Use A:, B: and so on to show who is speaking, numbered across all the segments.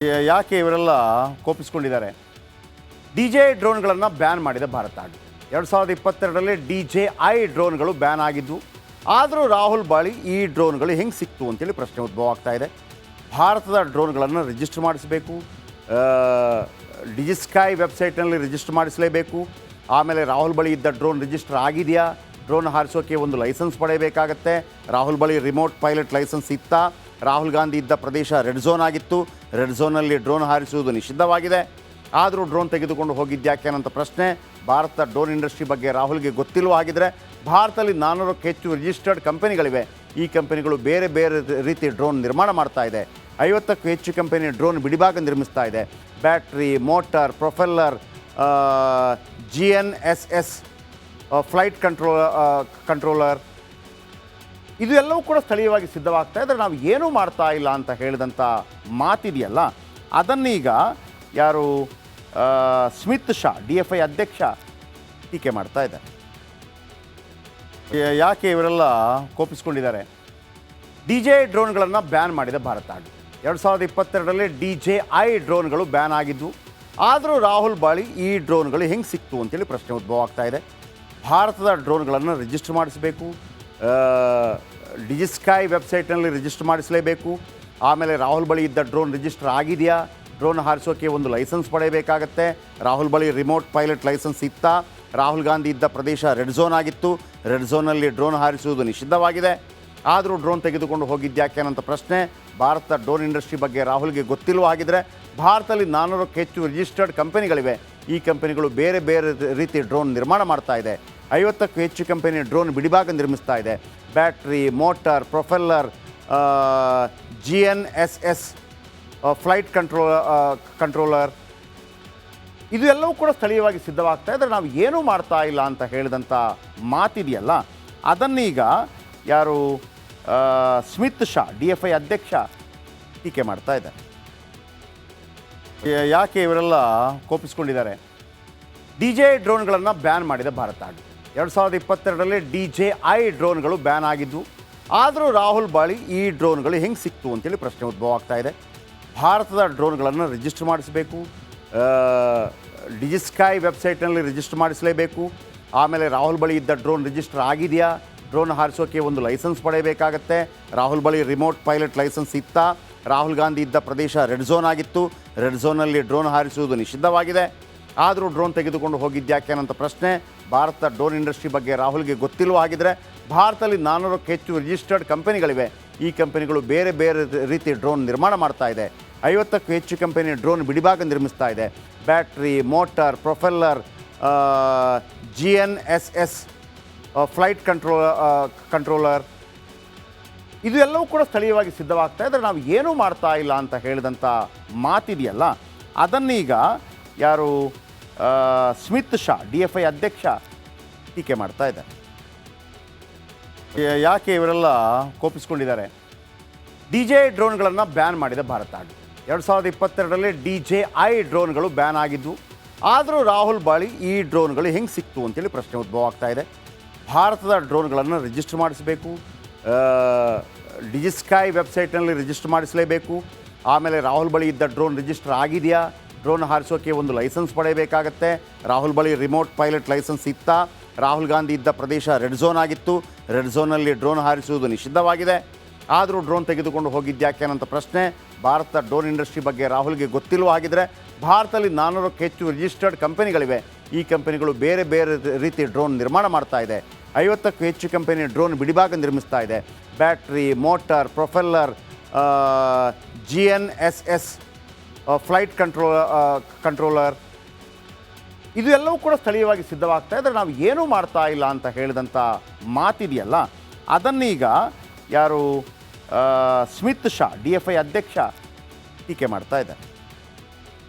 A: ಯಾಕೆ ಇವರೆಲ್ಲ ಕೋಪಿಸ್ಕೊಂಡಿದ್ದಾರೆ? DJ ಡ್ರೋನ್ಗಳನ್ನು ban ಮಾಡಿದೆ ಭಾರತ. 2022ರಲ್ಲಿ DJI ಡ್ರೋನ್ಗಳು ಬ್ಯಾನ್ ಆಗಿದ್ದು, ಆದರೂ ರಾಹುಲ್ ಬಾಳಿ ಈ ಡ್ರೋನ್ಗಳು ಹೆಂಗೆ ಸಿಕ್ತು ಅಂತೇಳಿ ಪ್ರಶ್ನೆ ಉದ್ಭವ ಆಗ್ತಾ ಇದೆ. ಭಾರತದ ಡ್ರೋನ್ಗಳನ್ನು ರಿಜಿಸ್ಟರ್ ಮಾಡಿಸಬೇಕು, ಡಿಜಿಸ್ಕೈ ವೆಬ್ಸೈಟ್ನಲ್ಲಿ ರಿಜಿಸ್ಟರ್ ಮಾಡಿಸಲೇಬೇಕು. ಆಮೇಲೆ ರಾಹುಲ್ ಬಳಿ ಇದ್ದ ಡ್ರೋನ್ ರಿಜಿಸ್ಟರ್ ಆಗಿದೆಯಾ, ಡ್ರೋನ್ ಹಾರಿಸೋಕ್ಕೆ ಒಂದು ಲೈಸೆನ್ಸ್ ಪಡೆಯಬೇಕಾಗತ್ತೆ. ರಾಹುಲ್ ಬಳಿ ರಿಮೋಟ್ ಪೈಲಟ್ ಲೈಸೆನ್ಸ್ ಇತ್ತಾ? ರಾಹುಲ್ ಗಾಂಧಿ ಇದ್ದ ಪ್ರದೇಶ ರೆಡ್ ಝೋನ್ ಆಗಿತ್ತು, ರೆಡ್ ಝೋನಲ್ಲಿ ಡ್ರೋನ್ ಹಾರಿಸುವುದು ನಿಷಿದ್ಧವಾಗಿದೆ. ಆದರೂ ಡ್ರೋನ್ ತೆಗೆದುಕೊಂಡು ಹೋಗಿದ್ಯಾಕೆ ಅನ್ನೋಂಥ ಪ್ರಶ್ನೆ. ಭಾರತದ ಡ್ರೋನ್ ಇಂಡಸ್ಟ್ರಿ ಬಗ್ಗೆ ರಾಹುಲ್ಗೆ ಗೊತ್ತಿಲ್ವೋ ಹಾಗಿದ್ರೆ? ಭಾರತದಲ್ಲಿ 400ಕ್ಕೂ ಹೆಚ್ಚು ರಿಜಿಸ್ಟರ್ಡ್ ಕಂಪನಿಗಳಿವೆ. ಈ ಕಂಪನಿಗಳು ಬೇರೆ ಬೇರೆ ರೀತಿ ಡ್ರೋನ್ ನಿರ್ಮಾಣ ಮಾಡ್ತಾ ಇದೆ. 50ಕ್ಕೂ ಹೆಚ್ಚು ಕಂಪನಿ ಡ್ರೋನ್ ಬಿಡಿಭಾಗ ನಿರ್ಮಿಸ್ತಾ ಇದೆ. Battery, motor, propeller, GNSS, flight controller ಇದು ಎಲ್ಲವೂ ಕೂಡ ಸ್ಥಳೀಯವಾಗಿ ಸಿದ್ಧವಾಗ್ತಾ ಇದ್ದರೆ ನಾವು ಏನೂ ಮಾಡ್ತಾ ಇಲ್ಲ ಅಂತ ಹೇಳಿದಂಥ ಮಾತಿದೆಯಲ್ಲ, ಅದನ್ನೀಗ ಯಾರು ಸ್ಮಿತ್ ಶಾ DFI ಅಧ್ಯಕ್ಷ ಟೀಕೆ ಮಾಡ್ತಾ ಇದ್ದಾರೆ. ಯಾಕೆ ಇವರೆಲ್ಲ ಕೋಪಿಸ್ಕೊಂಡಿದ್ದಾರೆ? DJI ಡ್ರೋನ್ಗಳನ್ನು ಬ್ಯಾನ್ ಮಾಡಿದೆ ಭಾರತ. 2022ರಲ್ಲಿ DJI ಡ್ರೋನ್ಗಳು ಬ್ಯಾನ್ ಆಗಿದ್ದು, ಆದರೂ ರಾಹುಲ್ ಬಾಳಿ ಈ ಡ್ರೋನ್ಗಳು ಹೆಂಗೆ ಸಿಕ್ತು ಅಂತೇಳಿ ಪ್ರಶ್ನೆ ಉದ್ಭವ ಆಗ್ತಾ ಇದೆ. ಭಾರತದ ಡ್ರೋನ್ಗಳನ್ನು ರಿಜಿಸ್ಟರ್ ಮಾಡಿಸಬೇಕು, ಡಿಜಿಸ್ಕೈ ವೆಬ್ಸೈಟ್ನಲ್ಲಿ ರಿಜಿಸ್ಟರ್ ಮಾಡಿಸಲೇಬೇಕು. ಆಮೇಲೆ ರಾಹುಲ್ ಬಳಿ ಇದ್ದ ಡ್ರೋನ್ ರಿಜಿಸ್ಟರ್ ಆಗಿದೆಯಾ, ಡ್ರೋನ್ ಹಾರಿಸೋಕ್ಕೆ ಒಂದು ಲೈಸೆನ್ಸ್ ಪಡೆಯಬೇಕಾಗತ್ತೆ. ರಾಹುಲ್ ಬಳಿ ರಿಮೋಟ್ ಪೈಲಟ್ ಲೈಸೆನ್ಸ್ ಇತ್ತಾ? ರಾಹುಲ್ ಗಾಂಧಿ ಇದ್ದ ಪ್ರದೇಶ ರೆಡ್ ಝೋನ್ ಆಗಿತ್ತು, ರೆಡ್ ಝೋನಲ್ಲಿ ಡ್ರೋನ್ ಹಾರಿಸುವುದು ನಿಷಿದ್ಧವಾಗಿದೆ. ಆದರೂ ಡ್ರೋನ್ ತೆಗೆದುಕೊಂಡು ಹೋಗಿದ್ಯಾಕೆ ಅನ್ನೋಂಥ ಪ್ರಶ್ನೆ. ಭಾರತದ ಡ್ರೋನ್ ಇಂಡಸ್ಟ್ರಿ ಬಗ್ಗೆ ರಾಹುಲ್ಗೆ ಗೊತ್ತಿಲ್ವೋ ಹಾಗಿದ್ರೆ? ಭಾರತದಲ್ಲಿ 400ಕ್ಕೂ ಹೆಚ್ಚು ರಿಜಿಸ್ಟರ್ಡ್ ಕಂಪನಿಗಳಿವೆ. ಈ ಕಂಪನಿಗಳು ಬೇರೆ ಬೇರೆ ರೀತಿ ಡ್ರೋನ್ ನಿರ್ಮಾಣ ಮಾಡ್ತಾ ಇದೆ. 50ಕ್ಕೂ ಹೆಚ್ಚು ಕಂಪನಿ ಡ್ರೋನ್ ಬಿಡಿಭಾಗ ನಿರ್ಮಿಸ್ತಾ ಇದೆ. Battery, motor, propeller, GNSS, flight controller ಇದು ಎಲ್ಲವೂ ಕೂಡ ಸ್ಥಳೀಯವಾಗಿ ಸಿದ್ಧವಾಗ್ತಾ ಇದ್ದರೆ ನಾವು ಏನೂ ಮಾಡ್ತಾ ಇಲ್ಲ ಅಂತ ಹೇಳಿದಂಥ ಮಾತಿದೆಯಲ್ಲ, ಅದನ್ನೀಗ ಯಾರು ಸ್ಮಿತ್ ಶಾ DFI ಅಧ್ಯಕ್ಷ ಟೀಕೆ ಮಾಡ್ತಾ ಇದ್ದಾರೆ. ಯಾಕೆ ಇವರೆಲ್ಲ ಕೋಪಿಸ್ಕೊಂಡಿದ್ದಾರೆ? DJI ಡ್ರೋನ್ಗಳನ್ನು ಬ್ಯಾನ್ ಮಾಡಿದೆ ಭಾರತ. 2022ರಲ್ಲಿ DJI ಡ್ರೋನ್ಗಳು ಬ್ಯಾನ್ ಆಗಿದ್ದು, ಆದರೂ ರಾಹುಲ್ ಬಾಳಿ ಈ ಡ್ರೋನ್ಗಳು ಹೆಂಗೆ ಸಿಕ್ತು ಅಂತೇಳಿ ಪ್ರಶ್ನೆ ಉದ್ಭವ ಆಗ್ತಾ ಇದೆ. ಭಾರತದ ಡ್ರೋನ್ಗಳನ್ನು ರಿಜಿಸ್ಟರ್ ಮಾಡಿಸಬೇಕು, ಡಿಜಿಸ್ಕೈ ವೆಬ್ಸೈಟ್ನಲ್ಲಿ ರಿಜಿಸ್ಟರ್ ಮಾಡಿಸಲೇಬೇಕು. ಆಮೇಲೆ ರಾಹುಲ್ ಬಳಿ ಇದ್ದ ಡ್ರೋನ್ ರಿಜಿಸ್ಟರ್ ಆಗಿದೆಯಾ, ಡ್ರೋನ್ ಹಾರಿಸೋಕ್ಕೆ ಒಂದು ಲೈಸೆನ್ಸ್ ಪಡೆಯಬೇಕಾಗತ್ತೆ. ರಾಹುಲ್ ಬಳಿ ರಿಮೋಟ್ ಪೈಲಟ್ ಲೈಸೆನ್ಸ್ ಇತ್ತಾ? ರಾಹುಲ್ ಗಾಂಧಿ ಇದ್ದ ಪ್ರದೇಶ ರೆಡ್ ಝೋನ್ ಆಗಿತ್ತು, ರೆಡ್ ಝೋನಲ್ಲಿ ಡ್ರೋನ್ ಹಾರಿಸುವುದು ನಿಷಿದ್ಧವಾಗಿದೆ. ಆದರೂ ಡ್ರೋನ್ ತೆಗೆದುಕೊಂಡು ಹೋಗಿದ್ಯಾಕೆ ಅನ್ನೋಂಥ ಪ್ರಶ್ನೆ. ಭಾರತದ ಡ್ರೋನ್ ಇಂಡಸ್ಟ್ರಿ ಬಗ್ಗೆ ರಾಹುಲ್ಗೆ ಗೊತ್ತಿಲ್ವೋ ಹಾಗಿದ್ರೆ? ಭಾರತದಲ್ಲಿ 400ಕ್ಕೂ ಹೆಚ್ಚು ರಿಜಿಸ್ಟರ್ಡ್ ಕಂಪನಿಗಳಿವೆ. ಈ ಕಂಪನಿಗಳು ಬೇರೆ ಬೇರೆ ರೀತಿ ಡ್ರೋನ್ ನಿರ್ಮಾಣ ಮಾಡ್ತಾ ಇದೆ. 50ಕ್ಕೂ ಹೆಚ್ಚು ಕಂಪನಿ ಡ್ರೋನ್ ಬಿಡಿಭಾಗ ನಿರ್ಮಿಸ್ತಾ ಇದೆ. Battery, motor, propeller, GNSS, flight controller ಇದು ಎಲ್ಲವೂ ಕೂಡ ಸ್ಥಳೀಯವಾಗಿ ಸಿದ್ಧವಾಗ್ತಾ ಇದ್ದರೆ ನಾವು ಏನೂ ಮಾಡ್ತಾ ಇಲ್ಲ ಅಂತ ಹೇಳಿದಂಥ ಮಾತಿದೆಯಲ್ಲ, ಅದನ್ನೀಗ ಯಾರು ಸ್ಮಿತ್ ಶಾ DFI ಅಧ್ಯಕ್ಷ ಟೀಕೆ ಮಾಡ್ತಾ ಇದ್ದಾರೆ. ಯಾಕೆ ಇವರೆಲ್ಲ ಕೋಪಿಸ್ಕೊಂಡಿದ್ದಾರೆ? DJI ಡ್ರೋನ್ಗಳನ್ನು ಬ್ಯಾನ್ ಮಾಡಿದೆ ಭಾರತ. 2022ರಲ್ಲಿ DJI ಡ್ರೋನ್ಗಳು ಬ್ಯಾನ್ ಆಗಿದ್ದು, ಆದರೂ ರಾಹುಲ್ ಬಾಳಿ ಈ ಡ್ರೋನ್ಗಳು ಹೆಂಗೆ ಸಿಕ್ತು ಅಂತೇಳಿ ಪ್ರಶ್ನೆ ಉದ್ಭವ ಆಗ್ತಾ ಇದೆ. ಭಾರತದ ಡ್ರೋನ್ಗಳನ್ನು ರಿಜಿಸ್ಟರ್ ಮಾಡಿಸಬೇಕು, ಡಿಜಿಸ್ಕೈ ವೆಬ್ಸೈಟ್ನಲ್ಲಿ ರಿಜಿಸ್ಟರ್ ಮಾಡಿಸಲೇಬೇಕು. ಆಮೇಲೆ ರಾಹುಲ್ ಬಳಿ ಇದ್ದ ಡ್ರೋನ್ ರಿಜಿಸ್ಟರ್ ಆಗಿದೆಯಾ, ಡ್ರೋನ್ ಹಾರಿಸೋಕ್ಕೆ ಒಂದು ಲೈಸೆನ್ಸ್ ಪಡೆಯಬೇಕಾಗತ್ತೆ. ರಾಹುಲ್ ಬಳಿ ರಿಮೋಟ್ ಪೈಲಟ್ ಲೈಸೆನ್ಸ್ ಇತ್ತಾ? ರಾಹುಲ್ ಗಾಂಧಿ ಇದ್ದ ಪ್ರದೇಶ ರೆಡ್ ಝೋನ್ ಆಗಿತ್ತು, ರೆಡ್ ಝೋನಲ್ಲಿ ಡ್ರೋನ್ ಹಾರಿಸುವುದು ನಿಷಿದ್ಧವಾಗಿದೆ. ಆದರೂ ಡ್ರೋನ್ ತೆಗೆದುಕೊಂಡು ಹೋಗಿದ್ಯಾಕೆ ಅನ್ನೋಂಥ ಪ್ರಶ್ನೆ. ಭಾರತದ ಡ್ರೋನ್ ಇಂಡಸ್ಟ್ರಿ ಬಗ್ಗೆ ರಾಹುಲ್ಗೆ ಗೊತ್ತಿಲ್ವೋ ಹಾಗಿದ್ರೆ? ಭಾರತದಲ್ಲಿ 400ಕ್ಕೂ ಹೆಚ್ಚು ರಿಜಿಸ್ಟರ್ಡ್ ಕಂಪನಿಗಳಿವೆ. ಈ ಕಂಪನಿಗಳು ಬೇರೆ ಬೇರೆ ರೀತಿ ಡ್ರೋನ್ ನಿರ್ಮಾಣ ಮಾಡ್ತಾ ಇದೆ. 50ಕ್ಕೂ ಹೆಚ್ಚು ಕಂಪನಿ ಡ್ರೋನ್ ಬಿಡಿಭಾಗ ನಿರ್ಮಿಸ್ತಾ ಇದೆ. Battery, motor, propeller, GNSS, flight controller ಇದು ಎಲ್ಲವೂ ಕೂಡ ಸ್ಥಳೀಯವಾಗಿ ಸಿದ್ಧವಾಗ್ತಾ ಇದ್ದರೆ ನಾವು ಏನೂ ಮಾಡ್ತಾ ಇಲ್ಲ ಅಂತ ಹೇಳಿದಂಥ ಮಾತಿದೆಯಲ್ಲ, ಅದನ್ನೀಗ ಯಾರು ಸ್ಮಿತ್ ಶಾ DFI ಅಧ್ಯಕ್ಷ ಟೀಕೆ ಮಾಡ್ತಾ ಇದ್ದಾರೆ.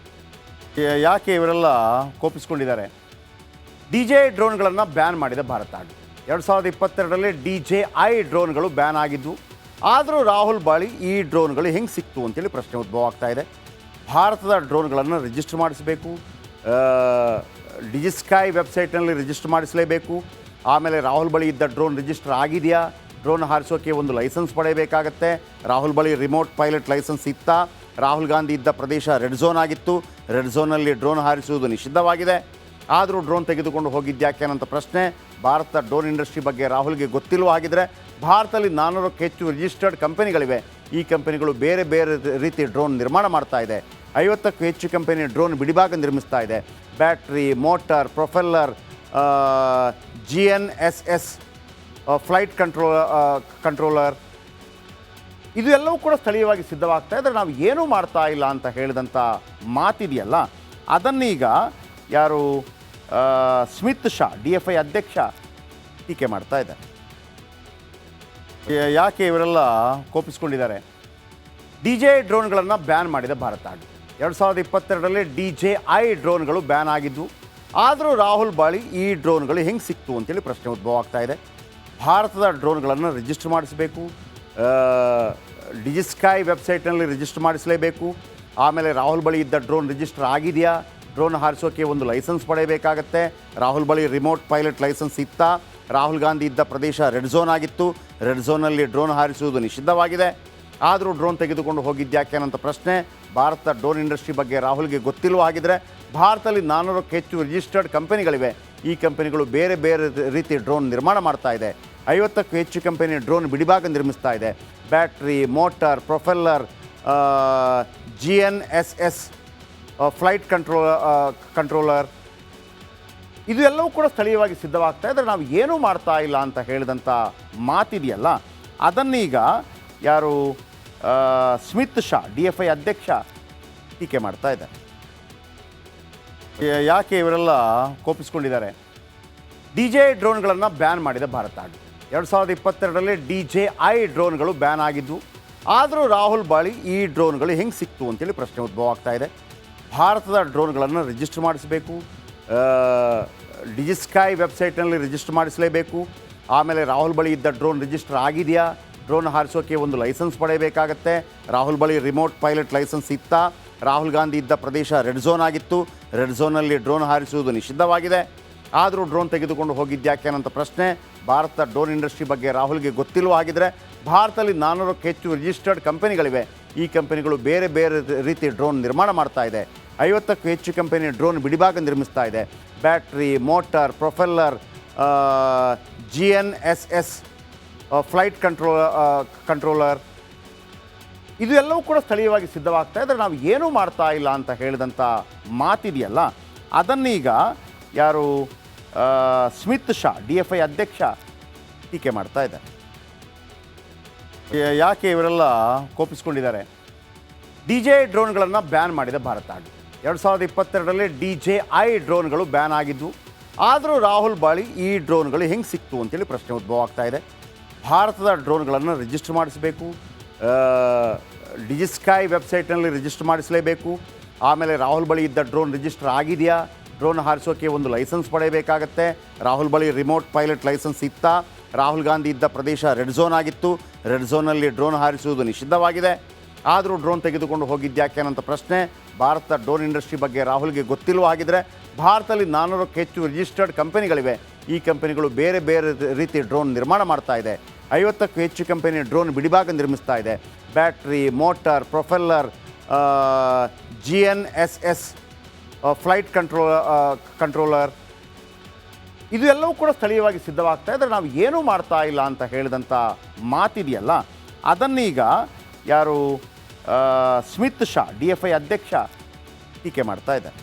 A: ಯಾಕೆ ಇವರೆಲ್ಲ ಕೋಪಿಸ್ಕೊಂಡಿದ್ದಾರೆ? DJI ಡ್ರೋನ್ಗಳನ್ನು ಬ್ಯಾನ್ ಮಾಡಿದೆ ಭಾರತ. 2022ರಲ್ಲಿ DJI ಡ್ರೋನ್ಗಳು ಬ್ಯಾನ್ ಆಗಿದ್ದು, ಆದರೂ ರಾಹುಲ್ ಬಾಳಿ ಈ ಡ್ರೋನ್ಗಳು ಹೆಂಗೆ ಸಿಕ್ತು ಅಂತೇಳಿ ಪ್ರಶ್ನೆ ಉದ್ಭವ ಆಗ್ತಾ ಇದೆ. ಭಾರತದ ಡ್ರೋನ್ಗಳನ್ನು ರಿಜಿಸ್ಟರ್ ಮಾಡಿಸಬೇಕು, ಡಿಜಿಸ್ಕೈ ವೆಬ್ಸೈಟ್ನಲ್ಲಿ ರಿಜಿಸ್ಟರ್ ಮಾಡಿಸಲೇಬೇಕು. ಆಮೇಲೆ ರಾಹುಲ್ ಬಳಿ ಇದ್ದ ಡ್ರೋನ್ ರಿಜಿಸ್ಟರ್ ಆಗಿದೆಯಾ, ಡ್ರೋನ್ ಹಾರಿಸೋಕ್ಕೆ ಒಂದು ಲೈಸೆನ್ಸ್ ಪಡೆಯಬೇಕಾಗತ್ತೆ. ರಾಹುಲ್ ಬಳಿ ರಿಮೋಟ್ ಪೈಲಟ್ ಲೈಸೆನ್ಸ್ ಇತ್ತಾ? ರಾಹುಲ್ ಗಾಂಧಿ ಇದ್ದ ಪ್ರದೇಶ ರೆಡ್ ಝೋನ್ ಆಗಿತ್ತು. ರೆಡ್ ಝೋನಲ್ಲಿ ಡ್ರೋನ್ ಹಾರಿಸುವುದು ನಿಷಿದ್ಧವಾಗಿದೆ. ಆದರೂ ಡ್ರೋನ್ ತೆಗೆದುಕೊಂಡು ಹೋಗಿದ್ಯಾಕೆ ಅನ್ನೋಂಥ ಪ್ರಶ್ನೆ. ಭಾರತದ ಡ್ರೋನ್ ಇಂಡಸ್ಟ್ರಿ ಬಗ್ಗೆ ರಾಹುಲ್ಗೆ ಗೊತ್ತಿಲ್ವ? ಹಾಗಿದ್ರೆ ಭಾರತದಲ್ಲಿ 400ಕ್ಕೂ ಹೆಚ್ಚು ರಿಜಿಸ್ಟರ್ಡ್ ಕಂಪನಿಗಳಿವೆ. ಈ ಕಂಪನಿಗಳು ಬೇರೆ ಬೇರೆ ರೀತಿ ಡ್ರೋನ್ ನಿರ್ಮಾಣ ಮಾಡ್ತಾ ಇದೆ. 50ಕ್ಕೂ ಹೆಚ್ಚು ಕಂಪನಿ ಡ್ರೋನ್ ಬಿಡಿಭಾಗ ನಿರ್ಮಿಸ್ತಾ ಇದೆ. Battery, motor, propeller, GNSS, flight controller ಇದು ಎಲ್ಲವೂ ಕೂಡ ಸ್ಥಳೀಯವಾಗಿ ಸಿದ್ಧವಾಗ್ತಾ ಇದ್ದರೆ ನಾವು ಏನೂ ಮಾಡ್ತಾ ಇಲ್ಲ ಅಂತ ಹೇಳಿದಂಥ ಮಾತಿದೆಯಲ್ಲ, ಅದನ್ನೀಗ ಯಾರು ಸ್ಮಿತ್ ಶಾ DFI ಅಧ್ಯಕ್ಷ ಟೀಕೆ ಮಾಡ್ತಾ ಇದ್ದಾರೆ. ಯಾಕೆ ಇವರೆಲ್ಲ ಕೋಪಿಸ್ಕೊಂಡಿದ್ದಾರೆ? DJI ಡ್ರೋನ್ಗಳನ್ನು ಬ್ಯಾನ್ ಮಾಡಿದೆ ಭಾರತ. 2022ರಲ್ಲಿ DJI ಡ್ರೋನ್ಗಳು ಬ್ಯಾನ್ ಆಗಿದ್ದು, ಆದರೂ ರಾಹುಲ್ ಬಳಿ ಈ ಡ್ರೋನ್ಗಳು ಹೆಂಗೆ ಸಿಕ್ತು ಅಂತೇಳಿ ಪ್ರಶ್ನೆ ಉದ್ಭವ ಆಗ್ತಾ ಇದೆ. ಭಾರತದ ಡ್ರೋನ್ಗಳನ್ನು ರಿಜಿಸ್ಟರ್ ಮಾಡಿಸಬೇಕು, ಡಿಜಿಸ್ಕೈ ವೆಬ್ಸೈಟ್ನಲ್ಲಿ ರಿಜಿಸ್ಟರ್ ಮಾಡಿಸಲೇಬೇಕು. ಆಮೇಲೆ ರಾಹುಲ್ ಬಳಿ ಇದ್ದ ಡ್ರೋನ್ ರಿಜಿಸ್ಟರ್ ಆಗಿದೆಯಾ? ಡ್ರೋನ್ ಹಾರಿಸೋಕ್ಕೆ ಒಂದು ಲೈಸೆನ್ಸ್ ಪಡೆಯಬೇಕಾಗತ್ತೆ. ರಾಹುಲ್ ಬಳಿ ರಿಮೋಟ್ ಪೈಲಟ್ ಲೈಸೆನ್ಸ್ ಇತ್ತಾ? ರಾಹುಲ್ ಗಾಂಧಿ ಇದ್ದ ಪ್ರದೇಶ ರೆಡ್ ಝೋನ್ ಆಗಿತ್ತು. ರೆಡ್ ಝೋನಲ್ಲಿ ಡ್ರೋನ್ ಹಾರಿಸುವುದು ನಿಷಿದ್ಧವಾಗಿದೆ. ಆದರೂ ಡ್ರೋನ್ ತೆಗೆದುಕೊಂಡು ಹೋಗಿದ್ಯಾಕೆ ಅನ್ನೋಂಥ ಪ್ರಶ್ನೆ. ಭಾರತದ ಡ್ರೋನ್ ಇಂಡಸ್ಟ್ರಿ ಬಗ್ಗೆ ರಾಹುಲ್ಗೆ ಗೊತ್ತಿಲ್ವ? ಹಾಗಿದ್ರೆ ಭಾರತದಲ್ಲಿ 400ಕ್ಕೂ ಹೆಚ್ಚು ರಿಜಿಸ್ಟರ್ಡ್ ಕಂಪನಿಗಳಿವೆ. ಈ ಕಂಪನಿಗಳು ಬೇರೆ ಬೇರೆ ರೀತಿ ಡ್ರೋನ್ ನಿರ್ಮಾಣ ಮಾಡ್ತಾ ಇದೆ. 50ಕ್ಕೂ ಹೆಚ್ಚು ಕಂಪನಿ ಡ್ರೋನ್ ಬಿಡಿಭಾಗ ನಿರ್ಮಿಸ್ತಾ ಇದೆ. Battery, motor, propeller, GNSS, flight controller ಇದು ಎಲ್ಲವೂ ಕೂಡ ಸ್ಥಳೀಯವಾಗಿ ಸಿದ್ಧವಾಗ್ತಾ ಇದ್ದರೆ ನಾವು ಏನೂ ಮಾಡ್ತಾ ಇಲ್ಲ ಅಂತ ಹೇಳಿದಂಥ ಮಾತಿದೆಯಲ್ಲ, ಅದನ್ನೀಗ ಯಾರು ಸ್ಮಿತ್ ಶಾ DFI ಅಧ್ಯಕ್ಷ ಟೀಕೆ ಮಾಡ್ತಾ ಇದ್ದಾರೆ. ಯಾಕೆ ಇವರೆಲ್ಲ ಕೋಪಿಸ್ಕೊಂಡಿದ್ದಾರೆ? DJI ಡ್ರೋನ್ಗಳನ್ನು ಬ್ಯಾನ್ ಮಾಡಿದೆ ಭಾರತ. 2022ರಲ್ಲಿ DJI ಡ್ರೋನ್ಗಳು ಬ್ಯಾನ್ ಆಗಿದ್ದು, ಆದರೂ ರಾಹುಲ್ ಬಳಿ ಈ ಡ್ರೋನ್ಗಳು ಹೆಂಗೆ ಸಿಕ್ತು ಅಂತೇಳಿ ಪ್ರಶ್ನೆ ಉದ್ಭವ ಆಗ್ತಾ ಇದೆ. ಭಾರತದ ಡ್ರೋನ್ಗಳನ್ನು ರಿಜಿಸ್ಟರ್ ಮಾಡಿಸಬೇಕು, ಡಿಜಿಸ್ಕೈ ವೆಬ್ಸೈಟ್ನಲ್ಲಿ ರಿಜಿಸ್ಟರ್ ಮಾಡಿಸಲೇಬೇಕು. ಆಮೇಲೆ ರಾಹುಲ್ ಬಳಿ ಇದ್ದ ಡ್ರೋನ್ ರಿಜಿಸ್ಟರ್ ಆಗಿದೆಯಾ? ಡ್ರೋನ್ ಹಾರಿಸೋಕ್ಕೆ ಒಂದು ಲೈಸೆನ್ಸ್ ಪಡೆಯಬೇಕಾಗತ್ತೆ. ರಾಹುಲ್ ಬಳಿ ರಿಮೋಟ್ ಪೈಲಟ್ ಲೈಸೆನ್ಸ್ ಇತ್ತಾ? ರಾಹುಲ್ ಗಾಂಧಿ ಇದ್ದ ಪ್ರದೇಶ ರೆಡ್ ಝೋನ್ ಆಗಿತ್ತು. ರೆಡ್ ಝೋನಲ್ಲಿ ಡ್ರೋನ್ ಹಾರಿಸುವುದು ನಿಷಿದ್ಧವಾಗಿದೆ. ಆದರೂ ಡ್ರೋನ್ ತೆಗೆದುಕೊಂಡು ಹೋಗಿದ್ಯಾಕೆ ಅನ್ನೋಂಥ ಪ್ರಶ್ನೆ. ಭಾರತದ ಡ್ರೋನ್ ಇಂಡಸ್ಟ್ರಿ ಬಗ್ಗೆ ರಾಹುಲ್ಗೆ ಗೊತ್ತಿಲ್ವ? ಹಾಗಿದ್ರೆ ಭಾರತದಲ್ಲಿ 400ಕ್ಕೂ ಹೆಚ್ಚು ರಿಜಿಸ್ಟರ್ಡ್ ಕಂಪನಿಗಳಿವೆ. ಈ ಕಂಪನಿಗಳು ಬೇರೆ ಬೇರೆ ರೀತಿ ಡ್ರೋನ್ ನಿರ್ಮಾಣ ಮಾಡ್ತಾ ಇದೆ. 50ಕ್ಕೂ ಹೆಚ್ಚು ಕಂಪನಿ ಡ್ರೋನ್ ಬಿಡಿಭಾಗ ನಿರ್ಮಿಸ್ತಾ ಇದೆ. Battery, motor, propeller, GNSS, flight controller ಇದು ಎಲ್ಲವೂ ಕೂಡ ಸ್ಥಳೀಯವಾಗಿ ಸಿದ್ಧವಾಗ್ತಾ ಇದ್ದರೆ ನಾವು ಏನೂ ಮಾಡ್ತಾ ಇಲ್ಲ ಅಂತ ಹೇಳಿದಂಥ ಮಾತಿದೆಯಲ್ಲ, ಅದನ್ನೀಗ ಯಾರು ಸ್ಮಿತ್ ಶಾ DFI ಅಧ್ಯಕ್ಷ ಟೀಕೆ ಮಾಡ್ತಾ ಇದ್ದಾರೆ. ಯಾಕೆ ಇವರೆಲ್ಲ ಕೋಪಿಸ್ಕೊಂಡಿದ್ದಾರೆ? DJI ಡ್ರೋನ್ಗಳನ್ನು ಬ್ಯಾನ್ ಮಾಡಿದೆ ಭಾರತ. 2022ರಲ್ಲಿ DJI ಡ್ರೋನ್ಗಳು ಬ್ಯಾನ್ ಆಗಿದ್ದು, ಆದರೂ ರಾಹುಲ್ ಬಳಿ ಈ ಡ್ರೋನ್ಗಳು ಹೆಂಗೆ ಸಿಕ್ತು ಅಂತೇಳಿ ಪ್ರಶ್ನೆ ಉದ್ಭವ ಆಗ್ತಾ ಇದೆ. ಭಾರತದ ಡ್ರೋನ್ಗಳನ್ನು ರಿಜಿಸ್ಟರ್ ಮಾಡಿಸಬೇಕು, ಡಿಜಿಸ್ಕೈ ವೆಬ್ಸೈಟ್ನಲ್ಲಿ ರಿಜಿಸ್ಟರ್ ಮಾಡಿಸಲೇಬೇಕು. ಆಮೇಲೆ ರಾಹುಲ್ ಬಳಿ ಇದ್ದ ಡ್ರೋನ್ ರಿಜಿಸ್ಟರ್ ಆಗಿದೆಯಾ? ಡ್ರೋನ್ ಹಾರಿಸೋಕ್ಕೆ ಒಂದು ಲೈಸೆನ್ಸ್ ಪಡೆಯಬೇಕಾಗತ್ತೆ. ರಾಹುಲ್ ಬಳಿ ರಿಮೋಟ್ ಪೈಲಟ್ ಲೈಸೆನ್ಸ್ ಇತ್ತಾ? ರಾಹುಲ್ ಗಾಂಧಿ ಇದ್ದ ಪ್ರದೇಶ ರೆಡ್ ಝೋನ್ ಆಗಿತ್ತು. ರೆಡ್ ಝೋನಲ್ಲಿ ಡ್ರೋನ್ ಹಾರಿಸುವುದು ನಿಷಿದ್ಧವಾಗಿದೆ. ಆದರೂ ಡ್ರೋನ್ ತೆಗೆದುಕೊಂಡು ಹೋಗಿದ್ಯಾಕೆ ಅನ್ನೋಂಥ ಪ್ರಶ್ನೆ. ಭಾರತದ ಡ್ರೋನ್ ಇಂಡಸ್ಟ್ರಿ ಬಗ್ಗೆ ರಾಹುಲ್ಗೆ ಗೊತ್ತಿಲ್ವ? ಹಾಗಿದ್ರೆ ಭಾರತದಲ್ಲಿ 400ಕ್ಕೂ ಹೆಚ್ಚು ರಿಜಿಸ್ಟರ್ಡ್ ಕಂಪನಿಗಳಿವೆ. ಈ ಕಂಪನಿಗಳು ಬೇರೆ ಬೇರೆ ರೀತಿ ಡ್ರೋನ್ ನಿರ್ಮಾಣ ಮಾಡ್ತಾ ಇದೆ. 50ಕ್ಕೂ ಹೆಚ್ಚು ಕಂಪನಿ ಡ್ರೋನ್ ಬಿಡಿಭಾಗ ನಿರ್ಮಿಸ್ತಾ ಇದೆ. Battery, motor, propeller, GNSS, flight controller ಇದು ಎಲ್ಲವೂ ಕೂಡ ಸ್ಥಳೀಯವಾಗಿ ಸಿದ್ಧವಾಗ್ತಾ ಇದ್ದರೆ ನಾವು ಏನೂ ಮಾಡ್ತಾ ಇಲ್ಲ ಅಂತ ಹೇಳಿದಂಥ ಮಾತಿದೆಯಲ್ಲ, ಅದನ್ನೀಗ ಯಾರು ಸ್ಮಿತ್ ಶಾ DFI ಅಧ್ಯಕ್ಷ ಟೀಕೆ ಮಾಡ್ತಾ ಇದ್ದಾರೆ.